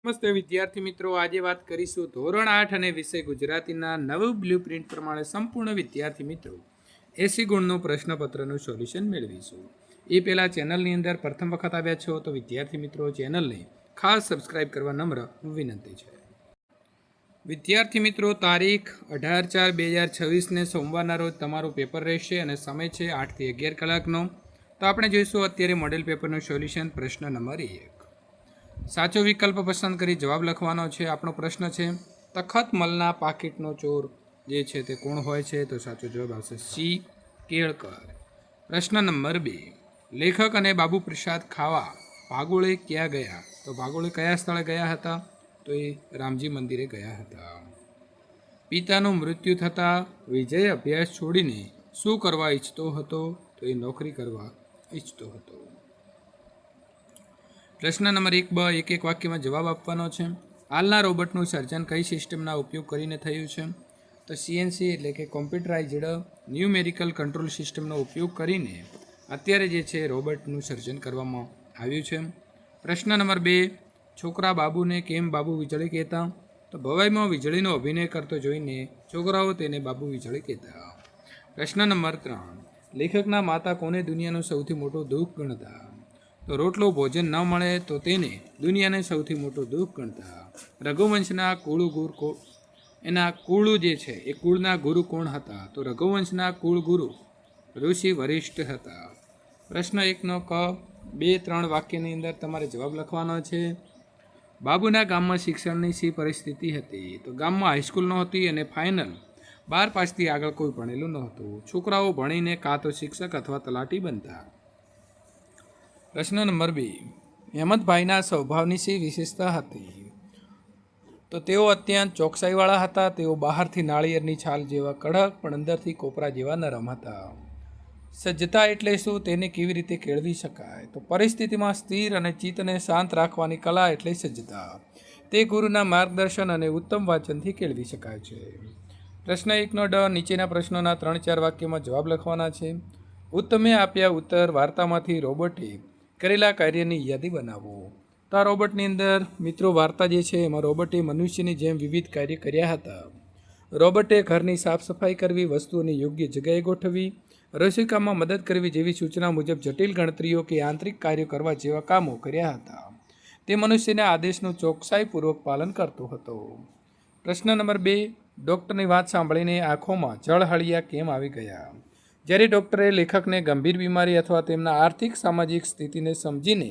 નમસ્તે વિદ્યાર્થી મિત્રો, આજે વાત કરીશું ધોરણ 8 અને વિષય ગુજરાતીના નવું બ્લુપ્રિન્ટ પ્રમાણે સંપૂર્ણ વિદ્યાર્થી મિત્રો 80 ગુણનું પ્રશ્નપત્રનું સોલ્યુશન મેળવીશું। એ પહેલાં ચેનલની અંદર પ્રથમ વખત આવ્યા છો તો વિદ્યાર્થી મિત્રો ચેનલને ખાસ સબસ્ક્રાઇબ કરવા નમ્ર વિનંતી છે। વિદ્યાર્થી મિત્રો, તારીખ 18/4/2026ને સોમવારના રોજ તમારું પેપર રહેશે અને સમય છે 8 થી 11 કલાકનો। તો આપણે જોઈશું અત્યારે મોડેલ પેપરનું સોલ્યુશન। પ્રશ્ન નંબર 1, સાચો વિકલ્પ પસંદ કરી જવાબ લખવાનો છે। આપણો પ્રશ્ન છે, તખતમલના પાકીટનો ચોર જે છે તે કોણ હોય છે? તો સાચો જવાબ આવશે સી, કેળકર। પ્રશ્ન નંબર 2, લેખક અને બાબુ પ્રસાદ ખાવા ભાગોળે ક્યાં ગયા? તો ભાગોળે કયા સ્થળે ગયા હતા? તો એ રામજી મંદિરે ગયા હતા। પિતાનું મૃત્યુ થતાં વિજય અભ્યાસ છોડીને શું કરવા ઈચ્છતો હતો? તો એ નોકરી કરવા ઈચ્છતો હતો। પ્રશ્ન નંબર 1 બ એક એક વાક્યમાં જવાબ આપવાનો છે। હાલના રોબોટનું સર્જન કઈ સિસ્ટમના ઉપયોગ કરીને થયું છે? તો સીએનસી એટલે કે કોમ્પ્યુટરાઇઝ્ડ ન્યુમેરિકલ કંટ્રોલ સિસ્ટમનો ઉપયોગ કરીને અત્યારે જે છે રોબોટનું સર્જન કરવામાં આવ્યું છે। પ્રશ્ન નંબર 2, છોકરા બાબુને કેમ બાબુ વીજળી કહેતા? તો ભવાઈમાં વીજળીનો અભિનય કરતો જોઈને છોકરાઓ તેને બાબુ વીજળી કહેતા। પ્રશ્ન નંબર 3, લેખકના માતા કોને દુનિયાનું સૌથી મોટું દુઃખ ગણતા? તો રોટલો ભોજન ન મળે તો તેને દુનિયાને સૌથી મોટું દુઃખ ગણતા। રઘુવંશના એના કુળ જે છે એ કુળના ગુરુ કોણ હતા? તો રઘુવંશના કુળ ગુરુ ઋષિ વરિષ્ઠ હતા। પ્રશ્ન 1નો ક 2-3 વાક્યની અંદર તમારે જવાબ લખવાનો છે। બાબુના ગામમાં શિક્ષણની શી પરિસ્થિતિ હતી? તો ગામમાં હાઈસ્કૂલ નહોતી અને ફાઇનલ 12 પાસથી આગળ કોઈ ભણેલું નહોતું। છોકરાઓ ભણીને કાં તો શિક્ષક અથવા તલાટી બનતા। પ્રશ્ન નંબર 2, હેમંતભાઈના સ્વભાવની શી વિશેષતા હતી? તો તેઓ અત્યંત ચોકસાઈવાળા હતા। તેઓ બહારથી નાળિયેરની છાલ જેવા કડક પણ અંદરથી કોપરા જેવા નરમ હતા। સજ્જતા એટલે શું? તેને કેવી રીતે કેળવી શકાય? તો પરિસ્થિતિમાં સ્થિર અને ચિત્તને શાંત રાખવાની કલા એટલે સજ્જતા। તે ગુરુના માર્ગદર્શન અને ઉત્તમ વાંચનથી કેળવી શકાય છે। પ્રશ્ન 1નો ડ, નીચેના પ્રશ્નોના 3-4 વાક્યમાં જવાબ લખવાના છે। ઉત્તમે આપ્યા ઉત્તર વાર્તામાંથી રોબોટે કરેલા કાર્યની યાદી બનાવો। તો આ રોબોટની અંદર મિત્રો વાર્તા જે છે એમાં રોબોટે મનુષ્યની જેમ વિવિધ કાર્ય કર્યા હતા। રોબોટે ઘરની સાફ સફાઈ કરવી, વસ્તુઓની યોગ્ય જગ્યાએ ગોઠવવી, રસોઈકામમાં મદદ કરવી જેવી સૂચના મુજબ જટિલ ગણતરીઓ કે આંતરિક કાર્યો કરવા જેવા કામો કર્યા હતા। તે મનુષ્યના આદેશનું ચોકસાઈપૂર્વક પાલન કરતો હતો। પ્રશ્ન નંબર 2, ડૉક્ટરની વાત સાંભળીને આંખોમાં જળહળિયા કેમ આવી ગયા? જ્યારે ડૉક્ટરે લેખકને ગંભીર બીમારી અથવા તેમના આર્થિક સામાજિક સ્થિતિને સમજીને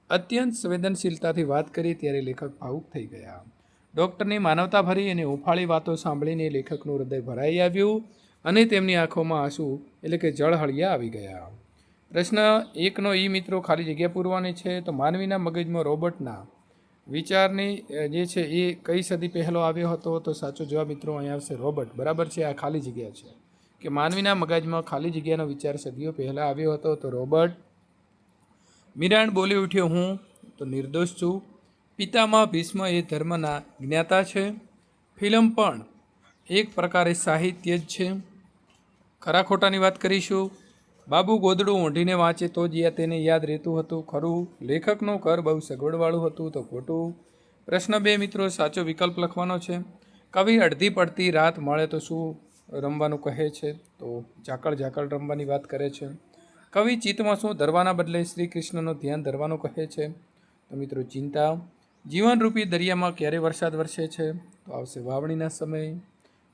અત્યંત સંવેદનશીલતાથી વાત કરી ત્યારે લેખક ભાવુક થઈ ગયા। ડૉક્ટરની માનવતાભરી અને હુંફાળી વાતો સાંભળીને લેખકનું હૃદય ભરાઈ આવ્યું અને તેમની આંખોમાં આંસુ એટલે કે જળહળિયા આવી ગયા। પ્રશ્ન 1નો ઈ મિત્રો ખાલી જગ્યા પૂરવાની છે। તો માનવીના મગજમાં રોબોટના વિચારની જે છે એ કઈ સદી પહેલો આવ્યો હતો? તો સાચો જવાબ મિત્રો અહીંયા આવશે રોબોટ। બરાબર છે, આ ખાલી જગ્યા છે કે માનવીના મગજમાં ખાલી જગ્યાનો વિચાર સદીઓ પહેલાં આવ્યો હતો તો રોબોટ। મીરાણ બોલી ઉઠ્યો, હું તો નિર્દોષ છું। પિતામહ ભીષ્મ એ ધર્મના જ્ઞાતા છે। ફિલ્મ પણ એક પ્રકારે સાહિત્ય જ છે। ખરા ખોટાની વાત કરીશું। બાબુ ગોદડું ઓઢીને વાંચે તો જ તેને યાદ રહેતું હતું, ખરું? લેખકનું ઘર બહુ સગવડવાળું હતું, તો ખોટું? પ્રશ્ન 2 મિત્રો સાચો વિકલ્પ લખવાનો છે। કવિ અડધી પડતી રાત મળે તો શું રમવાનું કહે છે? તો ઝાકળ રમવાની વાત કરે છે। કવિ ચિત્તમાં શું ધરવાના બદલે શ્રી કૃષ્ણનું ધ્યાન ધરવાનું કહે છે? તો મિત્રો ચિંતા। જીવનરૂપી દરિયામાં ક્યારે વરસાદ વરસે છે? તો આવશે વાવણીના સમયે।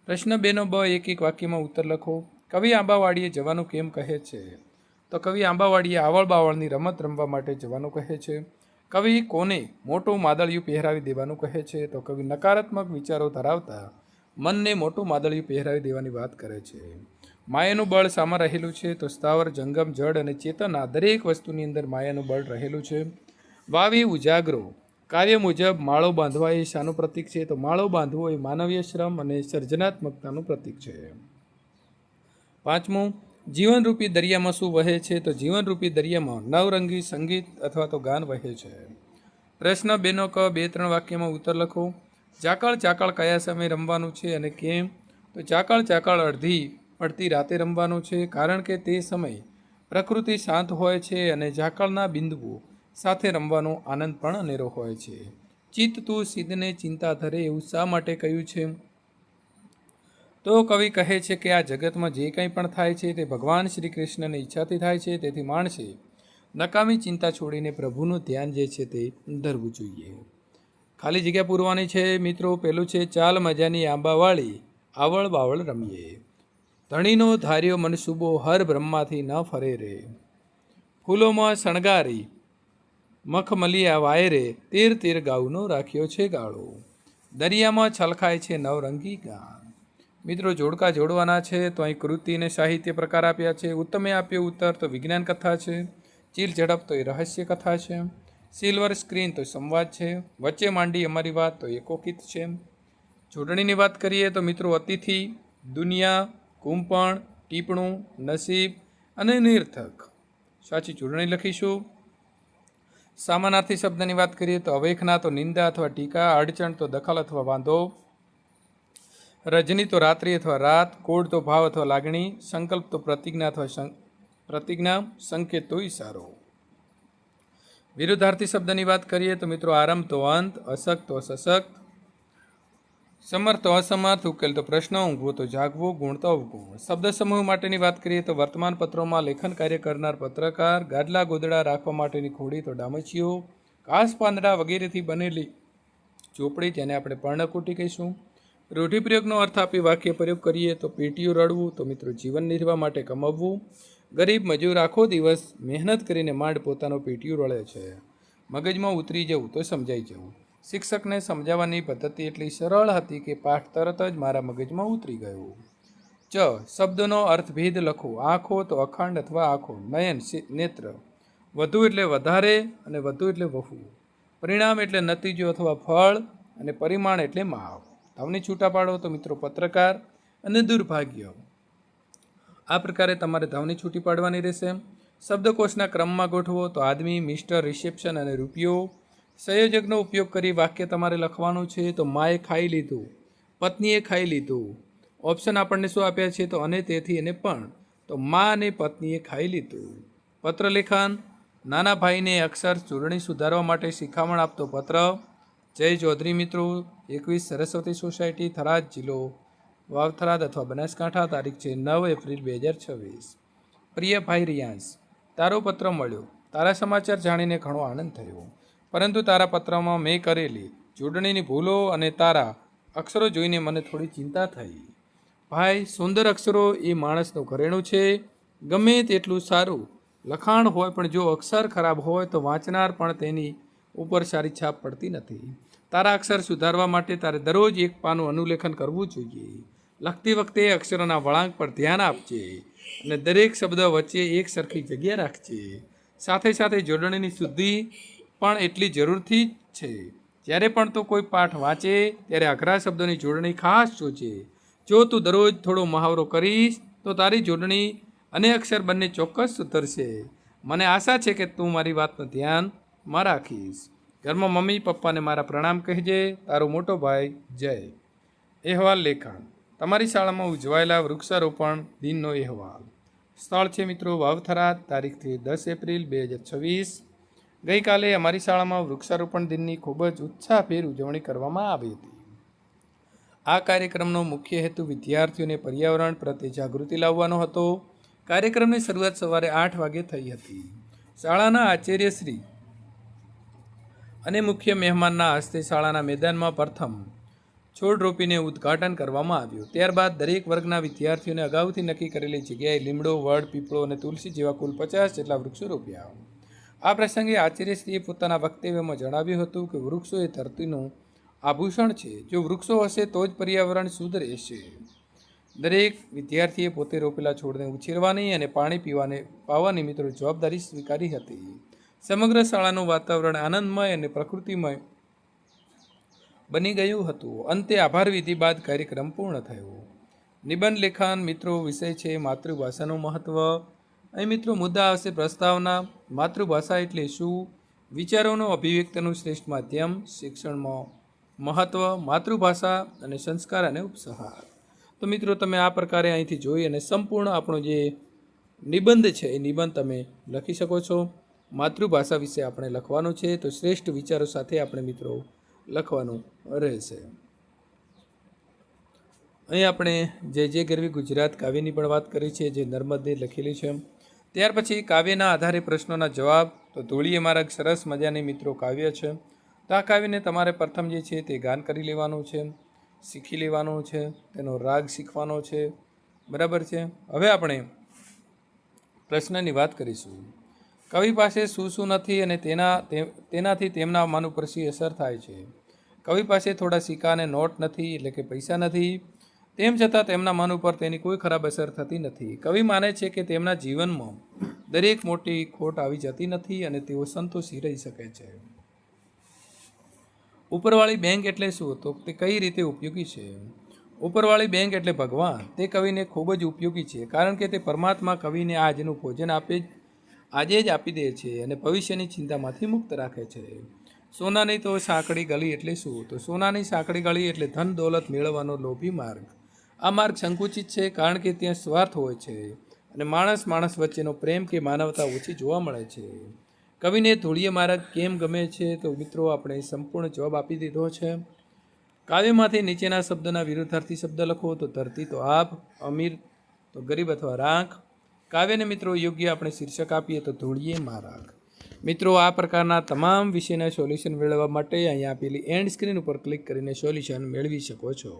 પ્રશ્ન 2નો બ એક એક વાક્યમાં ઉત્તર લખો। કવિ આંબાવાડીએ જવાનું કેમ કહે છે? તો કવિ આંબાવાડીએ આવળ બાવળની રમત રમવા માટે જવાનું કહે છે। કવિ કોને મોટું માદળિયું પહેરાવી દેવાનું કહે છે? તો કવિ નકારાત્મક વિચારો ધરાવતા મનને મોટું માદળિયું પહેરાવી દેવાની વાત કરે છે। માયાનું બળ શામાં રહેલું છે? તો સ્થાવર, જંગમ, જડ અને ચેતના દરેક વસ્તુની અંદર માયાનું બળ રહેલું છે। વાવી ઉજાગરો, કાર્ય મુજબ માળો બાંધવા એ શાનું પ્રતીક છે? તો માળો બાંધવો એ માનવીય શ્રમ અને સર્જનાત્મકતાનું પ્રતીક છે। 5મું, જીવનરૂપી દરિયામાં શું વહે છે? તો જીવનરૂપી દરિયામાં નવરંગી સંગીત અથવા તો ગાન વહે છે। પ્રશ્ન 2નો ક 2-3 વાક્યમાં ઉત્તર લખો। ઝાકળ કયા સમયે રમવાનું છે અને કેમ? તો ઝાકળ અડધી પડતી રાતે રમવાનું છે, કારણ કે તે સમય પ્રકૃતિ શાંત હોય છે અને ઝાકળના બિંદુઓ સાથે રમવાનો આનંદ પણ અનેરો હોય છે। ચિત્ત તું સિદ્ધને ચિંતા ધરે એવું શા માટે કહ્યું છે? તો કવિ કહે છે કે આ જગતમાં જે કંઈ પણ થાય છે તે ભગવાન શ્રી કૃષ્ણની ઈચ્છાથી થાય છે. તેથી માણસે નકામી ચિંતા છોડીને પ્રભુનું ધ્યાન જે છે તે ધરવું જોઈએ. ખાલી જગ્યા પૂરવાની છે મિત્રો. પેલું છે ચાલ મજાની આંબાવાળી આવળ બાવળ રમીએ. ધણીનો ધાર્યો મનસુબો હર બ્રહ્માથી ન ફરે રે. ફૂલોમાં શણગારી મખમલિયા વાયરે તીર તીર ગાઉનો રાખ્યો છે ગાળો. દરિયામાં છલખાય છે નવરંગી ગાન. મિત્રો જોડકા જોડવાના છે તો અહીં કૃતિ અને સાહિત્ય પ્રકાર આપ્યા છે. ઉત્તમે આપ્યો ઉત્તર તો વિજ્ઞાન કથા છે. ચીલ ઝડપ તો એ રહસ્ય કથા છે. સિલ્વર સ્ક્રીન તો સંવાદ છે. વચ્ચે માંડી અમારી વાત તો એકોકિત છે. જોડણીની વાત કરીએ તો મિત્રો અતિથિ, દુનિયા, કુંપણ, ટીપણું, નસીબ અને નિર્થક. સાચી જોડણી લખીશું. સામાનાર્થી શબ્દની વાત કરીએ તો અવેખના તો નિંદા અથવા ટીકા, અડચણ તો દખલ અથવા વાંધો, રજની તો રાત્રિ અથવા રાત, કોડ તો ભાવ અથવા લાગણી, સંકલ્પ તો પ્રતિજ્ઞા અથવા પ્રતિજ્ઞા, સંકેત તો ઈશારો. વિરુદ્ધાર્થી શબ્દની વાત કરીએ તો મિત્રો આરંભ તો અંત, અશક્ત તો સશક્ત, સમર્થ તો અસમર્થ, ઉકેલ તો પ્રશ્ન, ઊંઘવો તો જાગવો, ગુણ તો અવગુણ. શબ્દ સમૂહ માટેની વાત કરીએ તો વર્તમાન પત્રોમાં લેખન કાર્ય કરનાર પત્રકાર, ગાદલા ગોદડા રાખવા માટેની ખોડી તો ડામચીઓ, ઘાસ પાંદડા વગેરેથી બનેલી ચોપડી જેને આપણે પર્ણકુટી કહીશું. રૂઢિપ્રયોગનો અર્થ આપી વાક્ય પ્રયોગ કરીએ તો પેટીઓ રડવું તો મિત્રો જીવન નિર્વાહ માટે કમાવવું. ગરીબ મજૂર આખો દિવસ મહેનત કરીને માંડ પોતાનો પેટીઓ રળે છે. મગજમાં ઉતરી જવું તો સમજાઈ જવું. શિક્ષકને સમજાવવાની પદ્ધતિ એટલી સરળ હતી કે પાઠ તરત જ મારા મગજમાં ઉતરી ગયો. શબ્દનો અર્થભેદ લખો. આંખો તો અખંડ અથવા આંખો, નયન નેત્ર, વધુ એટલે વધારે અને વધુ એટલે વહુ, પરિણામ એટલે નતીજો અથવા ફળ અને પરિમાણ એટલે માપ. ધવની છૂટા પાડો તો મિત્રો પત્રકાર અને દુર્ભાગ્ય. આ પ્રકારે તમારે ધવની છૂટી પાડવાની રહેશે. શબ્દકોશના ક્રમમાં ગોઠવો તો આદમી, મિસ્ટર, રિસેપ્શન અને રૂપિયો. સંયોજકનો ઉપયોગ કરી વાક્ય તમારે લખવાનું છે તો માએ ખાઈ લીધું, પત્નીએ ખાઈ લીધું. ઓપ્શન આપણને શું આપ્યા છે તો અને તેથી અને પણ. તો મા અને પત્નીએ ખાઈ લીધું. પત્રલેખન, નાના ભાઈને અક્ષર જોડણી સુધારવા માટે શિખામણ આપતો પત્ર. જય ચૌધરી મિત્રો, 21 સરસ્વતી સોસાયટી, થરાદ, જિલ્લો વાવથરાદ અથવા બનાસકાંઠા. તારીખ છે 9 એપ્રિલ 2026. પ્રિય ભાઈ રિયાંશ, તારો પત્ર મળ્યો. તારા સમાચાર જાણીને ઘણો આનંદ થયો, પરંતુ તારા પત્રમાં મેં કરેલી જોડણીની ભૂલો અને તારા અક્ષરો જોઈને મને થોડી ચિંતા થઈ. ભાઈ, સુંદર અક્ષરો એ માણસનું ઘરેણું છે. ગમે તેટલું સારું લખાણ હોય પણ જો અક્ષર ખરાબ હોય તો વાંચનાર પણ તેની ઉપર સારી છાપ પડતી નથી. તારા અક્ષર સુધારવા માટે તારે દરરોજ એક પાનું અનુલેખન કરવું જોઈએ. લખતી વખતે અક્ષરોના વળાંક પર ધ્યાન આપજે અને દરેક શબ્દ વચ્ચે એક સરખી જગ્યા રાખજે. સાથે સાથે જોડણીની શુદ્ધિ પણ એટલી જરૂરથી જ છે. જ્યારે પણ તું કોઈ પાઠ વાંચે ત્યારે અઘરા શબ્દોની જોડણી ખાસ જોજે. જો તું દરરોજ થોડો મહાવરો કરીશ તો તારી જોડણી અને અક્ષર બંને ચોક્કસ સુધરશે. મને આશા છે કે તું મારી વાતનું ધ્યાનમાં રાખીશ. ઘરમાં મમ્મી પપ્પાને મારા પ્રણામ કહેજે. તારો મોટો ભાઈ જય. અહેવાલ લેખન. તમારી શાળામાં ઉજવાયેલા વૃક્ષારોપણ દિનનો અહેવાલ. સ્થળ છે મિત્રો વાવથરાદ. તારીખથી 10 એપ્રિલ 2026. ગઈકાલે અમારી શાળામાં વૃક્ષારોપણ દિનની ખૂબ જ ઉત્સાહભેર ઉજવણી કરવામાં આવી હતી. આ કાર્યક્રમનો મુખ્ય હેતુ વિદ્યાર્થીઓને પર્યાવરણ પ્રત્યે જાગૃતિ લાવવાનો હતો. કાર્યક્રમની શરૂઆત સવારે 8 વાગે થઈ હતી. શાળાના આચાર્યશ્રી અને મુખ્ય મહેમાનના હસ્તે શાળાના મેદાનમાં પ્રથમ છોડ રોપીને ઉદ્ઘાટન કરવામાં આવ્યું. ત્યારબાદ દરેક વર્ગના વિદ્યાર્થીઓને અગાઉથી નક્કી કરેલી જગ્યાએ લીમડો, વડ, પીપળો અને તુલસી જેવા કુલ 50 જેટલા વૃક્ષો રોપ્યા. આ પ્રસંગે આચાર્યશ્રીએ પોતાના વક્તવ્યમાં જણાવ્યું હતું કે વૃક્ષો એ ધરતીનું આભૂષણ છે. જો વૃક્ષો હશે તો જ પર્યાવરણ શુદ્ધ રહેશે. દરેક વિદ્યાર્થીએ પોતે રોપેલા છોડને ઉછેરવાની અને પાણી પાવાની મિત્રો જવાબદારી સ્વીકારી હતી. સમગ્ર શાળાનું વાતાવરણ આનંદમય અને પ્રકૃતિમય બની ગયું હતું. અંતે આભાર વિધિ બાદ કાર્યક્રમ પૂર્ણ થયો. નિબંધ લેખન મિત્રો વિષય છે માતૃભાષાનું મહત્ત્વ. અહીં મિત્રો મુદ્દા આવશે પ્રસ્તાવના, માતૃભાષા એટલે શું, વિચારોનો અભિવ્યક્તિનું શ્રેષ્ઠ માધ્યમ, શિક્ષણમાં મહત્ત્વ, માતૃભાષા અને સંસ્કાર અને ઉપસહાર. તો મિત્રો તમે આ પ્રકારે અહીંથી જોઈ અને સંપૂર્ણ આપણો જે નિબંધ છે એ નિબંધ તમે લખી શકો છો. માતૃભાષા વિશે આપણે લખવાનું છે તો શ્રેષ્ઠ વિચારો સાથે આપણે મિત્રો લખવાનું રહેશે. અહીં આપણે જે ગરવી ગુજરાત કાવ્યની પણ વાત કરી છે, જે નર્મદે લખેલી છે. ત્યાર પછી કાવ્યના આધારે પ્રશ્નોના જવાબ. તો ધૂળીએ મારા સરસ મજાની મિત્રો કાવ્ય છે. તો આ કાવ્યને તમારે પ્રથમ જે છે તે ગાન કરી લેવાનું છે, શીખી લેવાનું છે, તેનો રાગ શીખવાનો છે. બરાબર છે. હવે આપણે પ્રશ્નની વાત કરીશું. કવિ પાસે શું નથી અને તેનાથી તેમના મન ઉપર શી અસર થાય છે. કવિ પાસે થોડા સિક્કા અને નોટ નથી, એટલે કે પૈસા નથી, તેમ છતાં તેમના મન ઉપર તેની કોઈ ખરાબ અસર થતી નથી. કવિ માને છે કે તેમના જીવનમાં દરેક મોટી ખોટ આવી જતી નથી અને તેઓ સંતોષી રહી શકે છે. ઉપરવાળી બેંક એટલે શું? તો તે કઈ રીતે ઉપયોગી છે? ઉપરવાળી બેંક એટલે ભગવાન. તે કવિને ખૂબ જ ઉપયોગી છે, કારણ કે તે પરમાત્મા કવિને આજનું ભોજન આજે જ આપી દે છે અને ભવિષ્યની ચિંતામાંથી મુક્ત રાખે છે. સોનાની તો સાંકડી ગળી એટલે શું? તો સોનાની સાંકડી ગળી એટલે ધન દોલત મેળવવાનો લોભી માર્ગ. આ માર્ગ સંકુચિત છે, કારણ કે ત્યાં સ્વાર્થ હોય છે અને માણસ વચ્ચેનો પ્રેમ કે માનવતા ઓછી જોવા મળે છે. કવિને ધૂળીએ માર્ગ કેમ ગમે છે? તો મિત્રો આપણે સંપૂર્ણ જવાબ આપી દીધો છે. કાવ્યમાંથી નીચેના શબ્દના વિરુદ્ધાર્થી શબ્દ લખો. તો ધરતી તો આભ, અમીર તો ગરીબ અથવા રાખ. કાવ્યને મિત્રો યોગ્ય આપણે શીર્ષક આપીએ તો ધૂળીએ માર્ગ. મિત્રો આ પ્રકારના તમામ વિષયના સોલ્યુશન મેળવવા માટે અહીંયા આપેલી એન્ડ સ્ક્રીન ઉપર ક્લિક કરીને સોલ્યુશન મેળવી શકો છો.